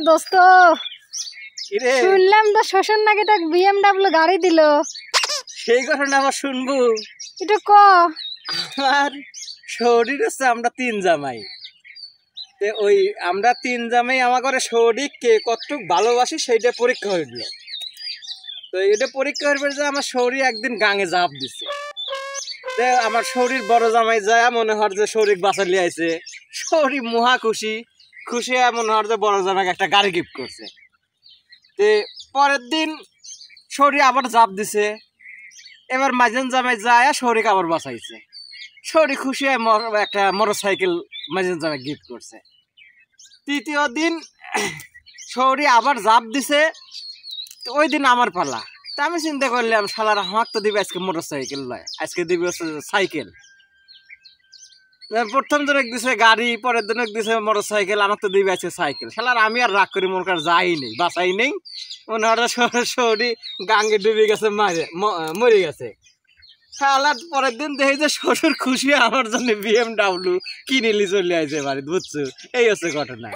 দোস্ত শুনলাম তো শ্বশুর নাকি তাকে বিএমডব্লিউ গাড়ি দিল। সেই ঘটনা আবার শুনবো? এটা ক। আমার শরীর হচ্ছে আমরা তিন জামাই, ওই আমরা তিন জামাই আমার ঘরে শরীর কে কতটুক ভালোবাসি সেইটা পরীক্ষা হইল। তো এটা পরীক্ষা হইবে যে আমার শরীর একদিন গাঙে ঝাঁপ দিছে। আমার শরীর বড় জামাই যায় মনে হয় যে শরীর বাঁচা লিয়ে আইছে, শরীর মহা খুশি খুশি মনে হয় যে বড় জামাইকে একটা গাড়ি গিফট করছে। তে পরের দিন শরীর আবার ঝাঁপ দিছে, এবার মাঝান জামাই যায় শরীর আবার বাঁচাইছে। শরীর খুশি একটা মোটর সাইকেল মাঝান জামাই গিফট করছে। তৃতীয় দিন শরীর আবার ঝাঁপ দিছে, ওই দিন আমার পালা। তা আমি চিন্তা করলাম শালার আমার তো দিবে আজকে মোটর সাইকেল নয়, আজকে দিবে হচ্ছে সাইকেল। প্রথম দিন দিছে গাড়ি, পরের দিন দিছে মোটর সাইকেল, আমার তো দিবে আজকে সাইকেল। শালার আমি আর রাগ করি মনে কর যাই নেই, বাঁচাই নেই, মনে হয় শরীর গাঙ্গে ডুবে গেছে, মরে গেছে। শালার পরের দিন দেখি যে শ্বশুর খুশি আমার জন্য বিএমডব্লিউ কিনে চলে আসে বাড়ি, বুঝছো? এই হচ্ছে ঘটনা।